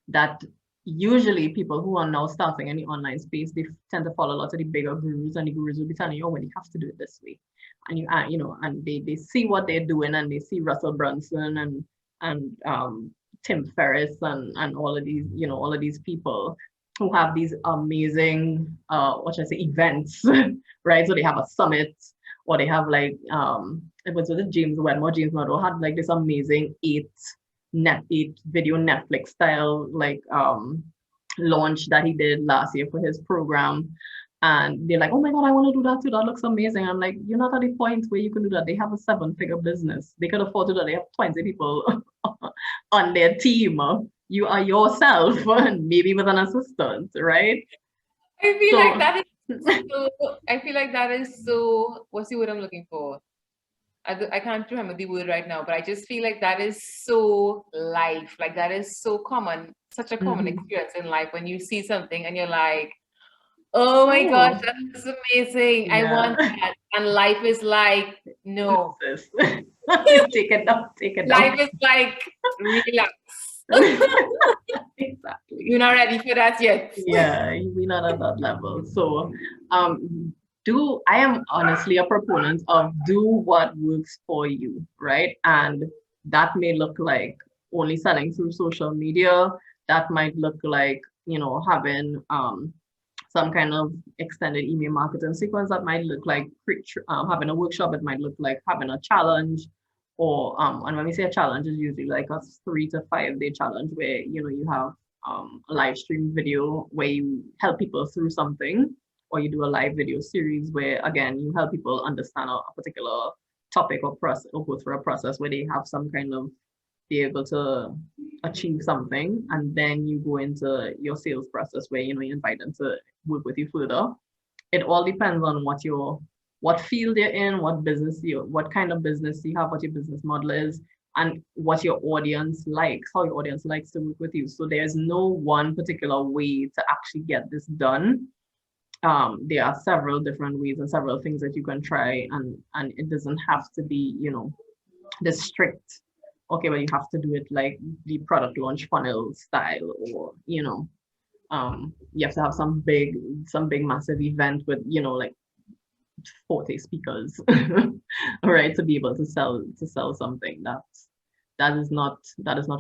that usually people who are now starting in the online space, they tend to follow a lot of the bigger gurus, and the gurus will be telling you, oh, well, you have to do it this way. And and they see what they're doing, and they see Russell Brunson and Tim Ferriss and all of these, all of these people who have these amazing what should I say, events, right? So they have a summit, or they have like it was with James Wedmore. James Wedmore had like this amazing eight video Netflix style like launch that he did last year for his program. And they're like, oh my God, I want to do that too. That looks amazing. I'm like, you're not at the point where you can do that. They have a 7-figure business. They could afford to do that. They have 20 people on their team. You are yourself, and maybe with an assistant, right? I feel like So that is so, I feel like that is so, what's the word I'm looking for? I can't remember the word right now, but I just feel like that is so life. Like that is so common, such a common mhm. experience in life when you see something and you're like, oh my gosh, Oh, that's amazing. I yeah. want that. And life is like, No, no. sis. Take it down, take it down. Life is like, relax. Exactly. You're not ready for that yet. Yeah, we're not at that level. So, I am honestly a proponent of do what works for you, right? And that may look like only selling through social media. That might look like, having some kind of extended email marketing sequence. That might look like having a workshop. It might look like having a challenge, or and when we say a challenge, it's usually like a 3 to 5 day challenge where you have a live stream video where you help people through something, or you do a live video series where again you help people understand a particular topic or process, or go through a process where they have some kind of be able to achieve something, and then you go into your sales process where you invite them to work with you further. It all depends on what field you're in, what kind of business you have, what your business model is, and what your audience likes, how your audience likes to work with you. So there's no one particular way to actually get this done. There are several different ways and several things that you can try, and it doesn't have to be, the strict, okay, well, you have to do it like the product launch funnel style, or you have to have some big massive event with like 40 speakers, right, to be able to sell something. That is not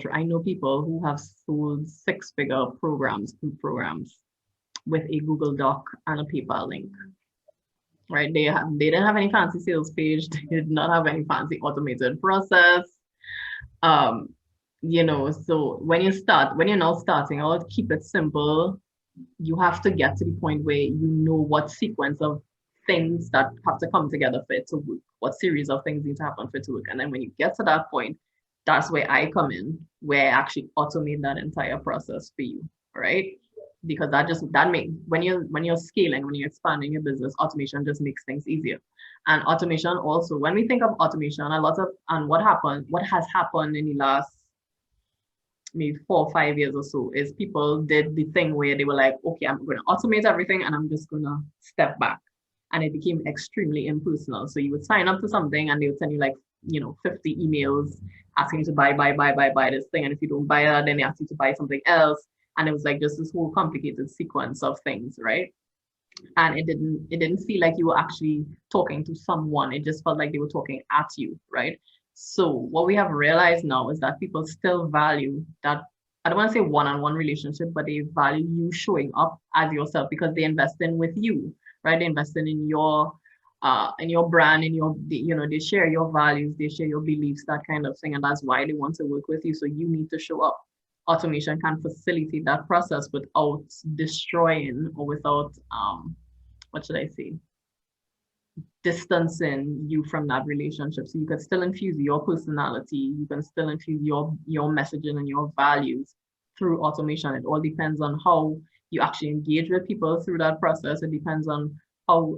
true. I know people who have sold 6-figure programs with a Google Doc and a PayPal link, right? They didn't have any fancy sales page. They did not have any fancy automated process. um so when you're now starting out, keep it simple. You have to get to the point where you know what sequence of things that have to come together for it to work, what series of things need to happen for it to work. And then when you get to that point, that's where I come in, where I actually automate that entire process for you, right? Because that makes, when you're scaling, when you're expanding your business, automation just makes things easier. And automation also, when we think of automation, a lot of, and what has happened in the last maybe 4 or 5 years or so, is people did the thing where they were like, okay, I'm going to automate everything and I'm just going to step back. And it became extremely impersonal. So you would sign up to something and they would send you like, 50 emails asking you to buy this thing. And if you don't buy that, then they ask you to buy something else. And it was like just this whole complicated sequence of things, right? And it didn't feel like you were actually talking to someone. It just felt like they were talking at you, right? So what we have realized now is that people still value that, I don't want to say one-on-one relationship, but they value you showing up as yourself because they invest in with you, right? They invest in your brand, they share your values, they share your beliefs, that kind of thing. And that's why they want to work with you. So you need to show up. Automation can facilitate that process without destroying, or without what should I say, distancing you from that relationship. So you can still infuse your personality, you can still infuse your messaging and your values through automation. It all depends on how you actually engage with people through that process. It depends on how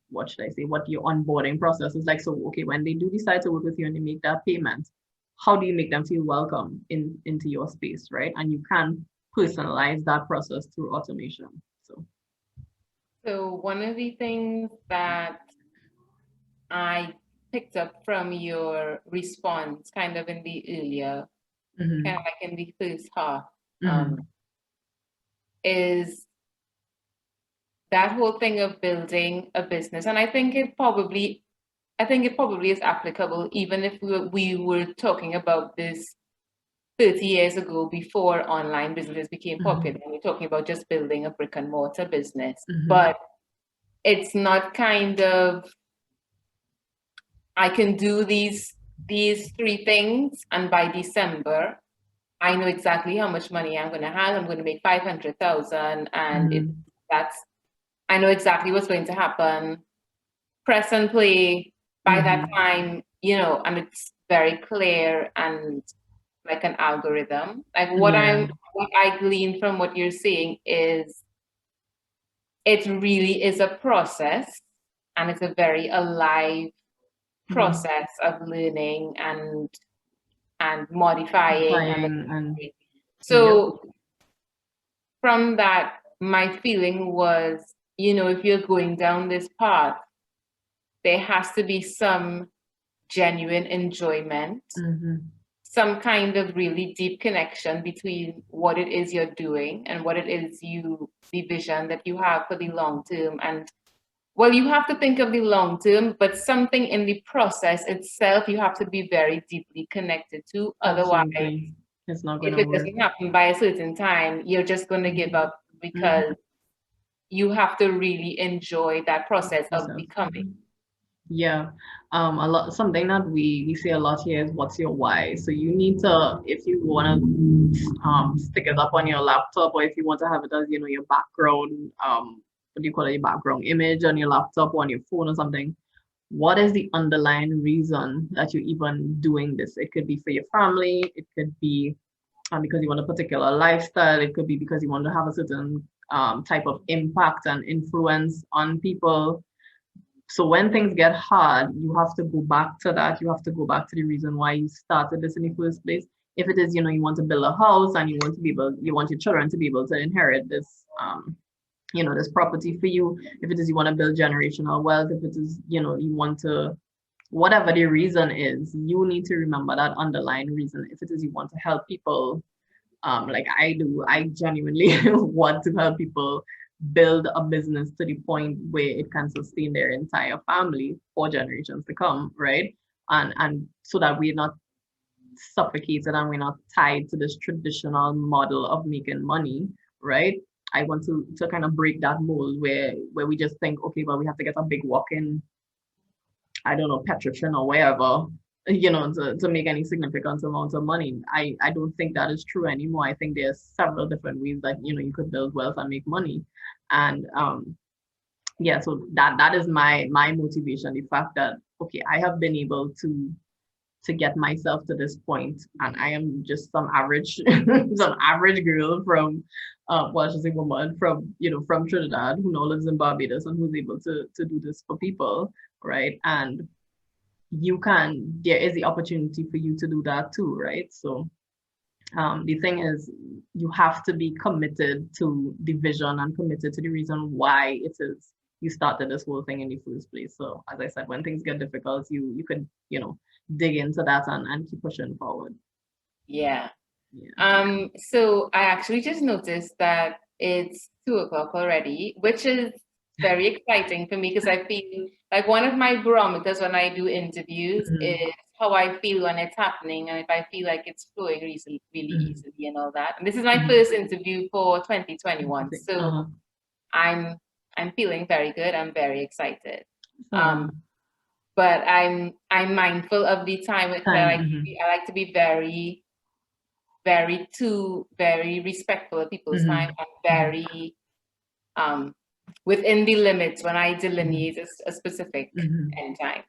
what should I say, what your onboarding process is like. So okay, when they do decide to work with you and they make that payment, how do you make them feel welcome into your space, right? And you can personalize that process through automation. So one of the things that I picked up from your response kind of in the earlier, Mhm. kind of like in the first half, is that whole thing of building a business. And I think it probably is applicable even if we were talking about this 30 years ago before online businesses became popular. We're talking about just building a brick and mortar business. But it's not kind of, I can do these three things, and by December, I know exactly how much money I'm going to have. I'm going to make 500,000, and I know exactly what's going to happen. Press and play. By that time, and it's very clear and like an algorithm. Like what I glean from what you're saying is, it really is a process, and it's a very alive process of learning and modifying. So from that, my feeling was, if you're going down this path, there has to be some genuine enjoyment, some kind of really deep connection between what it is you're doing and what it is the vision that you have for the long term. And well, you have to think of the long term, but something in the process itself, you have to be very deeply connected to. Otherwise, it's not if it doesn't happen by a certain time, you're just going to give up, because you have to really enjoy that process of becoming. Yeah. Something that we say a lot here is, what's your why? So you need to, if you want to stick it up on your laptop, or if you want to have it as, your background, what do you call it, your background image on your laptop or on your phone or something. What is the underlying reason that you're even doing this? It could be for your family. It could be because you want a particular lifestyle. It could be because you want to have a certain type of impact and influence on people. So when things get hard, you have to go back to that. You have to go back to the reason why you started this in the first place. If it is, you want to build a house and you want your children to be able to inherit this, this property for you. If it is, you want to build generational wealth. If it is, you want to, whatever the reason is, you need to remember that underlying reason. If it is, you want to help people, like I do, I genuinely want to help people build a business to the point where it can sustain their entire family for generations to come, right? And so that we're not suffocated and we're not tied to this traditional model of making money, right? I want to kind of break that mold where we just think, okay, well, we have to get a big walk-in, I don't know, petrician or wherever, to make any significant amount of money. I don't think that is true anymore. I think there's several different ways that, you could build wealth and make money. And so that is my motivation, the fact that, okay, I have been able to get myself to this point, and I am just some average girl from she's a woman from from Trinidad who now lives in Barbados and who's able to do this for people, right? And there is the opportunity for you to do that too, right? So the thing is, you have to be committed to the vision and committed to the reason why it is you started this whole thing in the first place. So as I said, when things get difficult, you could dig into that and keep pushing forward. Yeah. So I actually just noticed that it's 2:00 already, which is very exciting for me, because I feel like one of my barometers when I do interviews is how I feel when it's happening, and if I feel like it's flowing really easily and all that. And this is my first interview for 2021, so I'm feeling very good. I'm very excited. But I'm mindful of the time. I like to be very, very respectful of people's time, and very within the limits when I delineate a specific end time.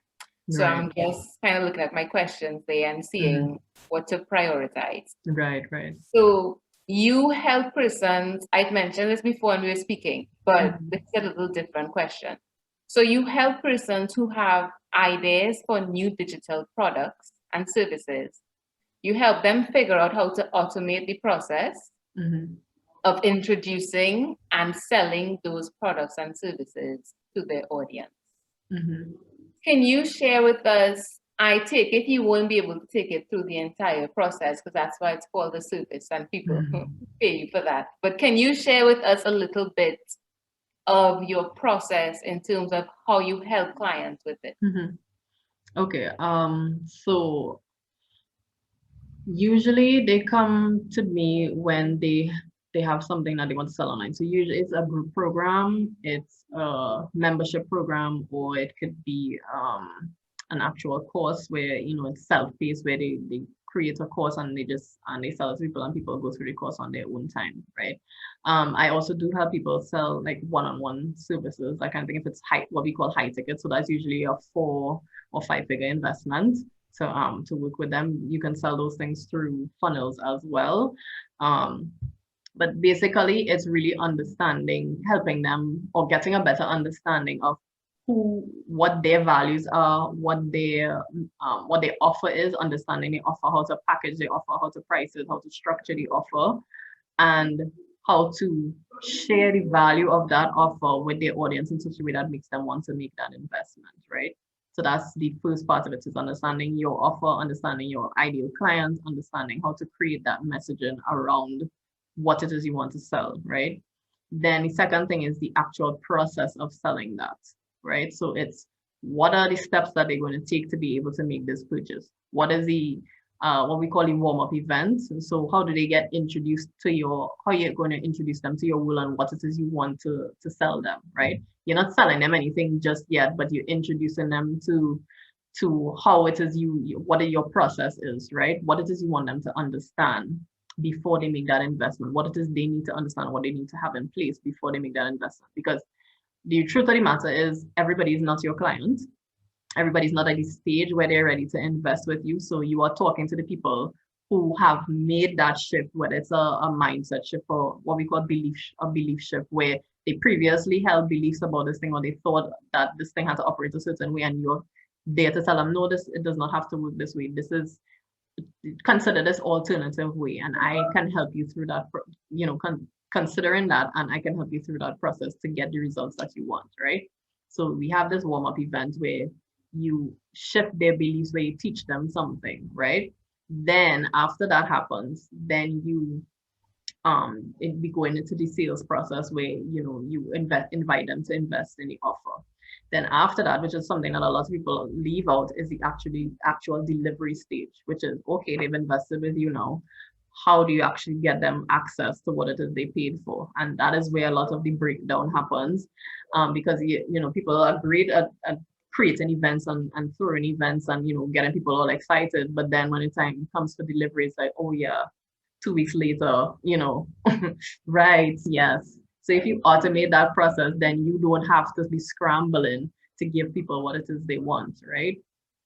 So I'm just kind of looking at my questions there and seeing what to prioritize. Right. So you help persons, I'd mentioned this before when we were speaking, but this is a little different question. So you help persons who have ideas for new digital products and services. You help them figure out how to automate the process of introducing and selling those products and services to their audience. Can you share with us I take it you won't be able to take it through the entire process because that's why it's called a service and people pay you for that. But can you share with us a little bit of your process in terms of how you help clients with it? Okay. So usually they come to me when they have something that they want to sell online. So usually it's a group program, it's a membership program, or it could be an actual course where it's self-paced, where they create a course and they sell it to people and people go through the course on their own time, right? I also do have people sell like one-on-one services. I kind of think if it's what we call high ticket, so that's usually a 4 or 5 figure investment. To work with them, you can sell those things through funnels as well. But basically, it's really understanding, helping them, or getting a better understanding of what their values are, what their offer is, understanding the offer, how to package the offer, how to price it, how to structure the offer, and how to share the value of that offer with their audience in such a way that makes them want to make that investment, right? So that's the first part of it, is understanding your offer, understanding your ideal clients, understanding how to create that messaging around what it is you want to sell, right? Then the second thing is the actual process of selling that, right? So it's what are the steps that they're going to take to be able to make this purchase? What is the what we call the warm-up events? And so how do they get introduced to how you're going to introduce them to your role and what it is you want to sell them, right? You're not selling them anything just yet, but you're introducing them to how it is what your process is, right? What it is you want them to understand before they make that investment, what it is they need to understand, what they need to have in place before they make that investment. Because the truth of the matter is everybody is not your client. Everybody's not at the stage where they're ready to invest with you. So you are talking to the people who have made that shift, whether it's a mindset shift or what we call a belief shift, where they previously held beliefs about this thing, or they thought that this thing had to operate a certain way, and you're there to tell them, no, it does not have to work this way. This is consider this alternative way, and I can help you through that, considering that, and I can help you through that process to get the results that you want, right? So we have this warm-up event where you shift their beliefs, where you teach them something, right? Then after that happens, then you be going into the sales process where you invite them to invest in the offer. Then after that, which is something that a lot of people leave out, is the actual delivery stage, which is, okay, they've invested with you now. How do you actually get them access to what it is they paid for? And that is where a lot of the breakdown happens, because people are great at creating events and throwing events and getting people all excited, but then when the time comes for delivery, it's like, oh yeah, 2 weeks later, right? Yes. So if you automate that process, then you don't have to be scrambling to give people what it is they want, right?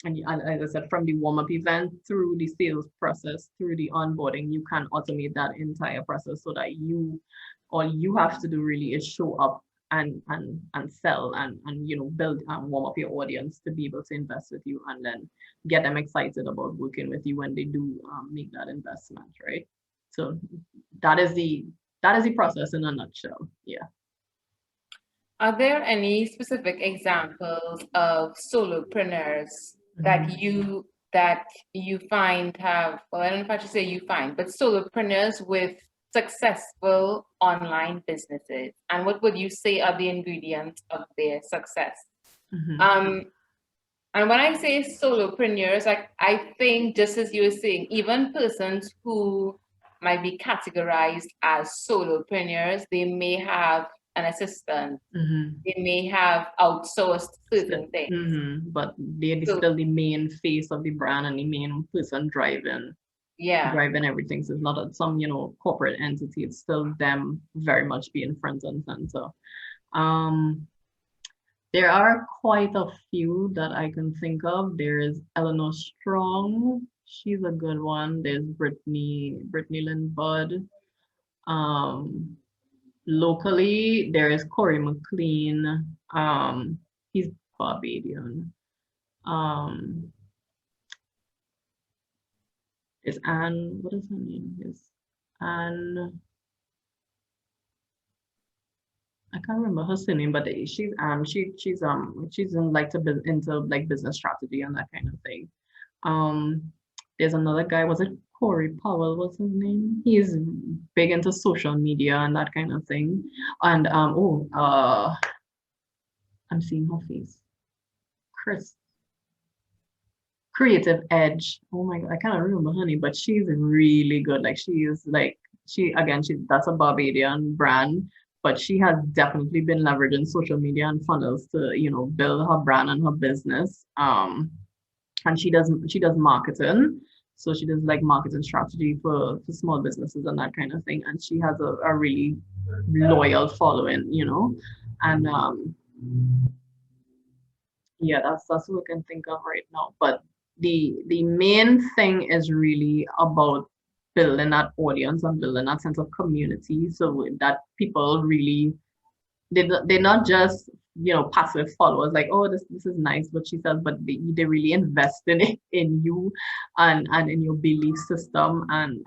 And as I said, from the warm-up event through the sales process, through the onboarding, you can automate that entire process so that all you have to do really is show up and sell and build and warm up your audience to be able to invest with you, and then get them excited about working with you when they do make that investment, right? So that is the process in a nutshell. Yeah. Are there any specific examples of solopreneurs that you find have, well, I don't know if I should say you find, but solopreneurs with successful online businesses? And what would you say are the ingredients of their success? And when I say solopreneurs, I think, just as you were saying, even persons who might be categorized as solopreneurs, they may have an assistant, they may have outsourced certain things. But they're still the main face of the brand and the main person driving everything. So it's not some corporate entity. It's still them very much being front and center. There are quite a few that I can think of. There is Eleanor Strong. She's a good one. There's Brittany Lynn Budd. Locally, there is Corey McLean. He's Barbadian. Is Anne, what is her name? Is Anne, I can't remember her surname, but she's she's in into like business strategy and that kind of thing. There's another guy, was it Corey Powell was his name? He's big into social media and that kind of thing. And I'm seeing her face. Chris, Creative Edge. Oh my God, I can't remember her name, but she's really good. Like she is like she again, she that's a Barbadian brand, but she has definitely been leveraging social media and funnels to, build her brand and her business. And she does marketing. So she does like marketing strategy for small businesses and that kind of thing. And she has a really loyal following. And yeah, that's what I can think of right now. But the main thing is really about building that audience and building that sense of community so that people really they're not just passive followers like, oh, this is nice what she says, but they really invest in it, in you and in your belief system and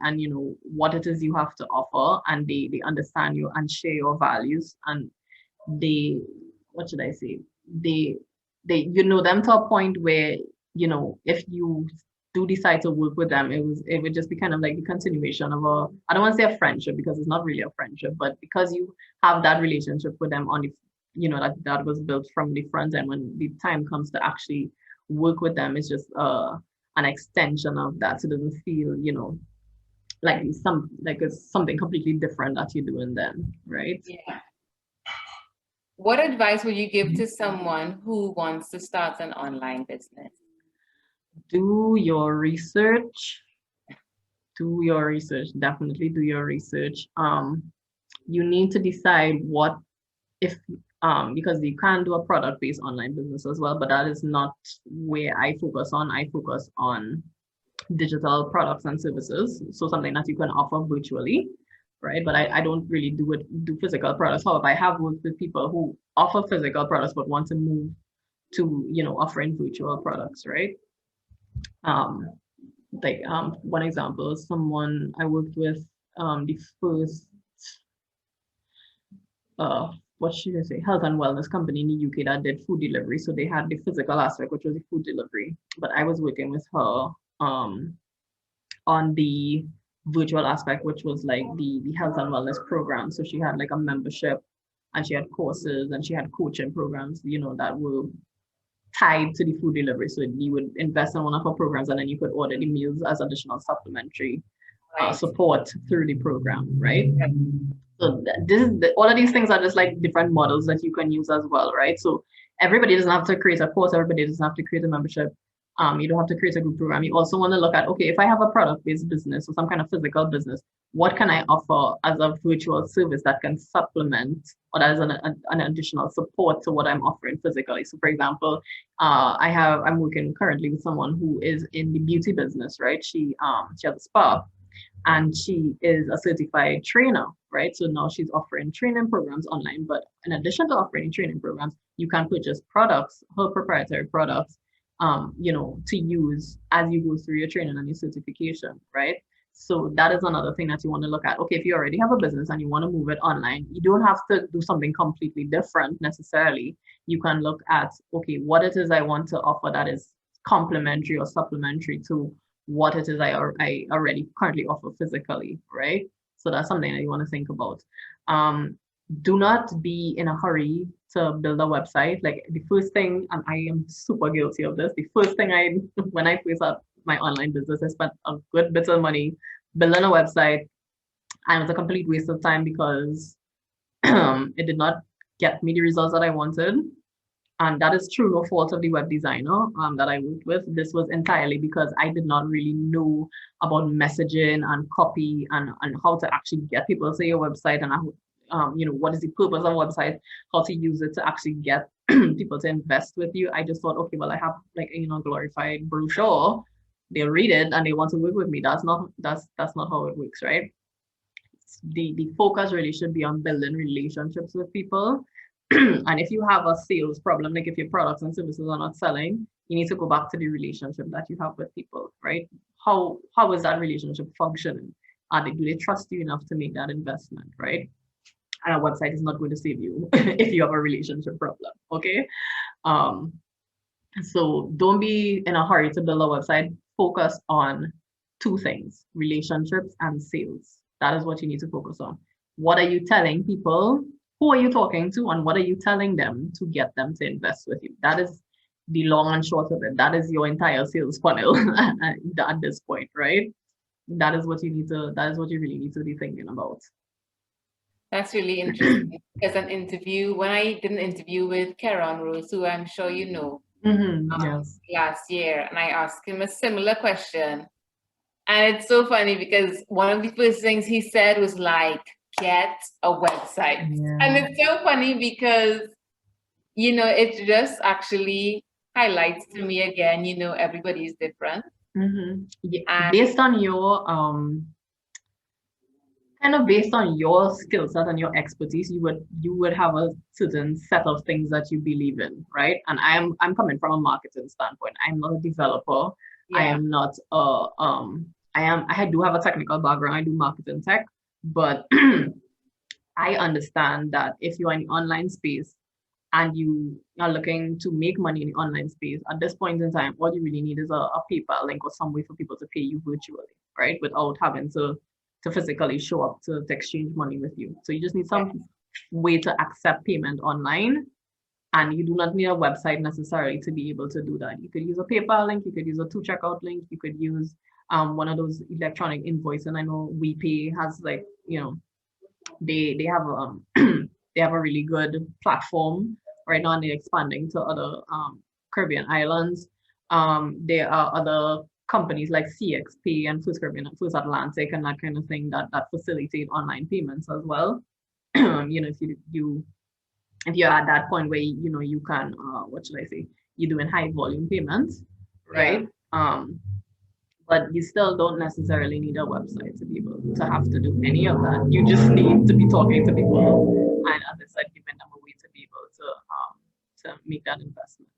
what it is you have to offer, and they understand you and share your values, and they what should I say, they you know them to a point where if you do decide to work with them, it would just be kind of like the continuation of I don't want to say a friendship because it's not really a friendship, but because you have that relationship with them on the that was built from the front end. When the time comes to actually work with them, it's just an extension of that. So it doesn't feel like it's something completely different that you're doing then, right? Yeah. What advice would you give to someone who wants to start an online business? Do your research. Definitely do your research. You need to decide what if because you can do a product-based online business as well, but that is not where I focus on. I focus on digital products and services, so something that you can offer virtually, right? But I don't really do physical products. However, I have worked with people who offer physical products but want to move to offering virtual products, right? um One example is someone I worked with, the first what should I say, health and wellness company in the UK that did food delivery. So they had the physical aspect, which was the food delivery, but I was working with her on the virtual aspect, which was like the health and wellness program. So she had like a membership, and she had courses, and she had coaching programs, that were tied to the food delivery. So you would invest in one of our programs, and then you could order the meals as additional supplementary support through the program, right? So all of these things are just like different models that you can use as well, right? So everybody doesn't have to create a course. Everybody doesn't have to create a membership. You don't have to create a group program. You also want to look at, okay, if I have a product-based business or some kind of physical business, what can I offer as a virtual service that can supplement or that is an additional support to what I'm offering physically? So for example, I'm working currently with someone who is in the beauty business, right? She has a spa, and she is a certified trainer, right? So now she's offering training programs online, but in addition to offering training programs, you can purchase products, her proprietary products, to use as you go through your training and your certification, right? So that is another thing that you want to look at. Okay, if you already have a business and you want to move it online, you don't have to do something completely different necessarily. You can look at, okay, what it is I want to offer that is complementary or supplementary to what it is I already currently offer physically, right? So that's something that you want to think about. Do not be in a hurry to build a website. Like the first thing, and I am super guilty of this, the first thing when I first up my online business, I spent a good bit of money building a website, and it was a complete waste of time because it did not get me the results that I wanted. And that is true, no fault of the web designer that I worked with. This was entirely because I did not really know about messaging and copy and how to actually get people to your website, and what is the purpose of a website, how to use it to actually get people to invest with you. I just thought, okay, well, I have like glorified brochure. They'll read it and they want to work with me. That's not how it works, right? The focus really should be on building relationships with people. And if you have a sales problem, like if your products and services are not selling, you need to go back to the relationship that you have with people, right? How is that relationship functioning? Do they trust you enough to make that investment, right? And a website is not going to save you if you have a relationship problem, okay? So don't be in a hurry to build a website. focus on two things: relationships and sales. That is what you need to focus on. What are you telling people? Who are you talking to? And what are you telling them to get them to invest with you? That is the long and short of it. That is your entire sales funnel at this point, right? That is what you need to, that is what you really need to be thinking about. That's really interesting. Because when I did an interview with Karen Rose, who I'm sure you know, Yes. last year, and I asked him a similar question. And it's so funny because one of the first things he said was like, get a website. Yeah. And it's so funny because, it just actually highlights to me again, everybody is different. Yeah. And Based on your kind of based on your skill set and your expertise, you would have a certain set of things that you believe in, right? And I'm coming from a marketing standpoint. I'm not a developer. I yeah, am not I do have a technical background. I do marketing tech, but I understand that if you're in the online space and you are looking to make money in the online space, at this point in time, what you really need is a PayPal link or some way for people to pay you virtually, right? Without having to physically show up to exchange money with you. So you just need some way to accept payment online. And you do not need a website necessarily to be able to do that. You could use a PayPal link, you could use a to checkout link, you could use one of those electronic invoice. And I know WePay has like, they have they have a really good platform right now, and they're expanding to other Caribbean islands. There are other companies like CXP and First Caribbean, First Atlantic, and that kind of thing that facilitate online payments as well. If you're at that point where you can what should I say, you're doing high volume payments, right? But you still don't necessarily need a website to be able to have to do any of that. You just need to be talking to people and, as I said, giving them a way to be able to make that investment.